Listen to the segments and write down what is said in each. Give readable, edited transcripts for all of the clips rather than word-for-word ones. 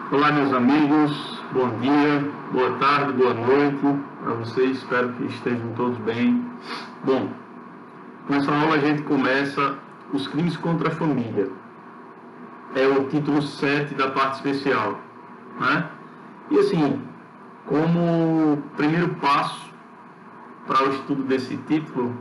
Olá, meus amigos, bom dia, boa tarde, boa noite para vocês, espero que estejam todos bem. Bom, nessa aula a gente começa os crimes contra a família. É o título 7 da parte especial, né? E assim, como primeiro passo para o estudo desse título,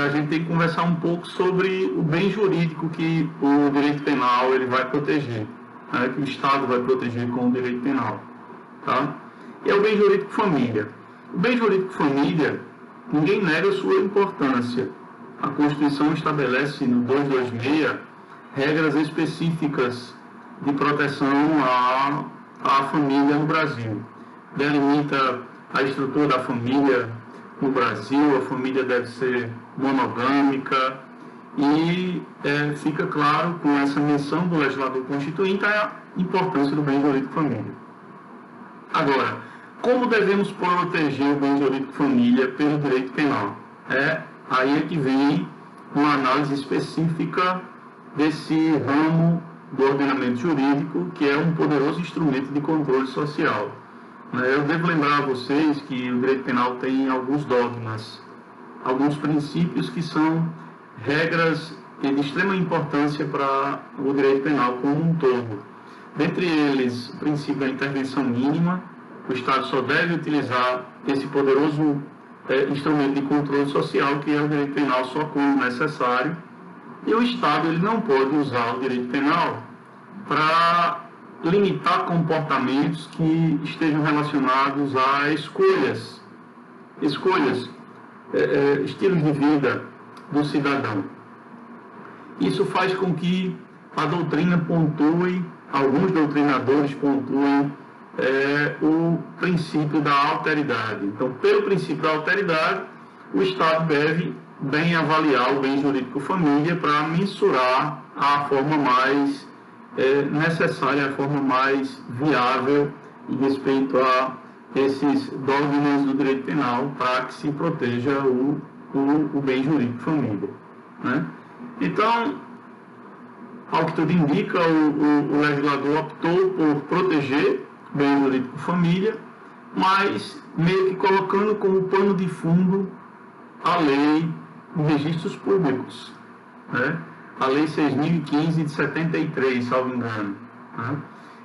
a gente tem que conversar um pouco sobre o bem jurídico que o direito penal ele vai proteger, né, que o Estado vai proteger com o direito penal. Tá? E é o bem jurídico família. O bem jurídico família, ninguém nega a sua importância. A Constituição estabelece no 226 regras específicas de proteção à família no Brasil. Delimita a estrutura da família no Brasil, a família deve ser monogâmica e fica claro com essa menção do legislador constituinte a importância do bem jurídico família. Agora, como devemos proteger o bem jurídico família pelo direito penal? Aí é que vem uma análise específica desse ramo do ordenamento jurídico, que é um poderoso instrumento de controle social. Eu devo lembrar a vocês que o direito penal tem alguns dogmas, alguns princípios que são regras de extrema importância para o direito penal como um todo. Dentre eles, o princípio da intervenção mínima, o Estado só deve utilizar esse poderoso instrumento de controle social, que é o direito penal, só quando necessário, e o Estado ele não pode usar o direito penal para limitar comportamentos que estejam relacionados a escolhas, estilos de vida do cidadão. Isso faz com que a doutrina pontue, alguns doutrinadores pontuem o princípio da alteridade. Então, pelo princípio da alteridade, o Estado deve bem avaliar o bem jurídico família para mensurar a forma mais necessária, a forma mais viável em respeito a esses dogmas do direito penal para que se proteja o bem jurídico família, né? Então, ao que tudo indica, o legislador optou por proteger o bem jurídico família, mas meio que colocando como pano de fundo a lei de registros públicos, né? A Lei 6.015 de 73, salvo engano, né?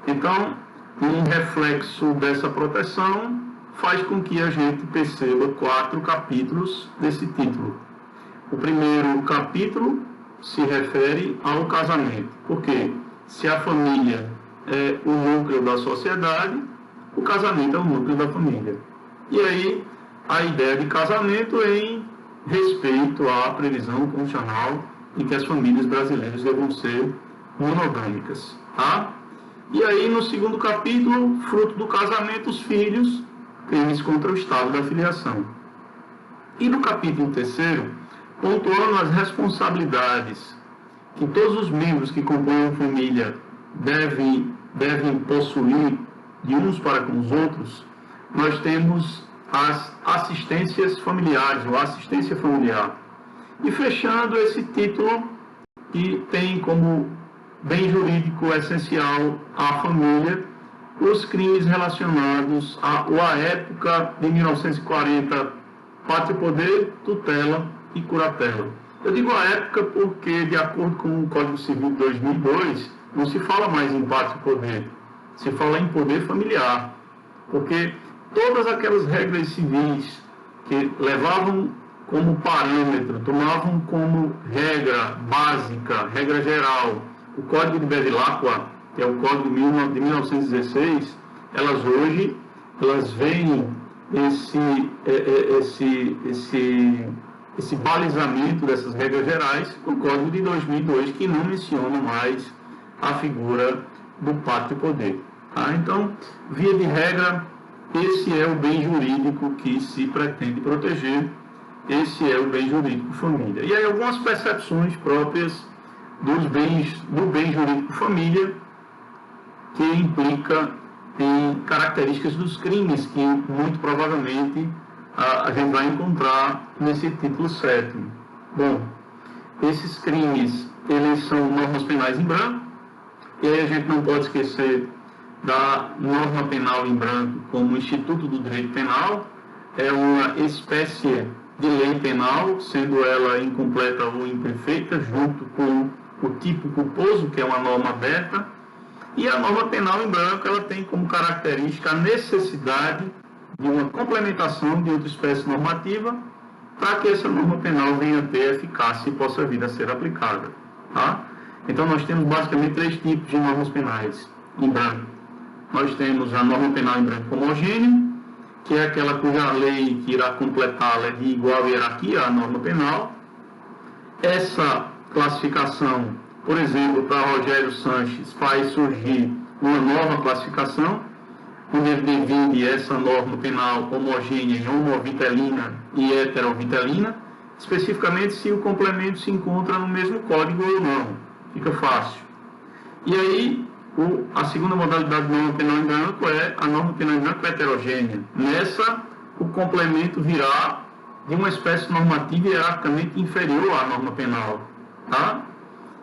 Então, um reflexo dessa proteção faz com que a gente perceba 4 capítulos desse título. O primeiro capítulo se refere ao casamento, porque se a família é o núcleo da sociedade, o casamento é o núcleo da família. E aí, a ideia de casamento em respeito à previsão constitucional de que as famílias brasileiras devam ser monogâmicas, tá? E aí, no segundo capítulo, fruto do casamento, os filhos, crimes contra o Estado da filiação. E no capítulo 3º, pontuando as responsabilidades que todos os membros que compõem a família devem possuir de uns para com os outros, nós temos as assistências familiares, ou assistência familiar. E fechando esse título, que tem como bem jurídico essencial a família, os crimes relacionados à época de 1940, pátria e poder, tutela e curatela. Eu digo a época porque, de acordo com o Código Civil de 2002, não se fala mais em pátria e poder, se fala em poder familiar, porque todas aquelas regras civis que levavam como parâmetro, tomavam como regra básica, regra geral, o Código de Bevilacqua, que é o Código de 1916, elas hoje veem esse balizamento dessas regras gerais no Código de 2002, que não menciona mais a figura do pátrio poder. Tá? Então, via de regra, esse é o bem jurídico que se pretende proteger, esse é o bem jurídico família. E aí algumas percepções próprias do bem jurídico família, que implica em características dos crimes que muito provavelmente a gente vai encontrar nesse título 7º. Bom, esses crimes, eles são normas penais em branco, E aí a gente não pode esquecer da norma penal em branco como Instituto do Direito Penal, é uma espécie de lei penal, sendo ela incompleta ou imperfeita, junto com o tipo culposo, que é uma norma aberta, e a norma penal em branco ela tem como característica a necessidade de uma complementação de outra espécie normativa para que essa norma penal venha a ter eficácia e possa vir a ser aplicada. Tá? Então, nós temos basicamente 3 tipos de normas penais em branco. Nós temos a norma penal em branco homogênea, que é aquela cuja lei que irá completá-la é de igual hierarquia à norma penal. Essa classificação, por exemplo, para Rogério Sanches, faz surgir uma nova classificação, onde ele divide essa norma penal homogênea em homovitelina e heterovitelina, especificamente se o complemento se encontra no mesmo código ou não. Fica fácil. E aí, a segunda modalidade de norma penal em branco é a norma penal em branco heterogênea. Nessa, o complemento virá de uma espécie normativa hierarquicamente inferior à norma penal. Tá?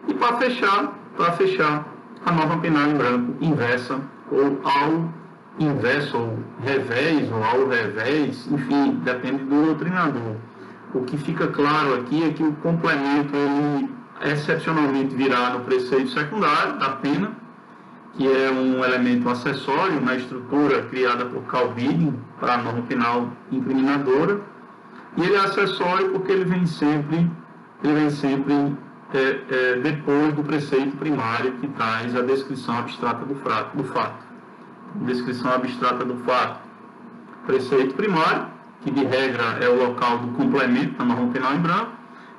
E para fechar, a norma penal em branco inversa, ou ao inverso, ou revés, ou ao revés, enfim, depende do doutrinador. O que fica claro aqui é que o complemento, ele excepcionalmente virá no preceito secundário da pena, que é um elemento acessório na estrutura criada por Carl Billing para a norma penal incriminadora, e ele é acessório porque ele vem sempre depois do preceito primário, que traz a descrição abstrata do fato. Descrição abstrata do fato. Preceito primário, que de regra é o local do complemento da norma penal em branco,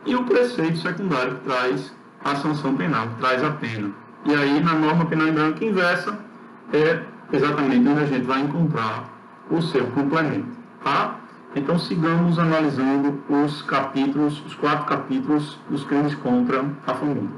e o preceito secundário, que traz a sanção penal, que traz a pena. E aí, na norma penal em branco inversa, é exatamente onde a gente vai encontrar o seu complemento. Tá? Então, sigamos analisando os 4 capítulos dos crimes contra a família.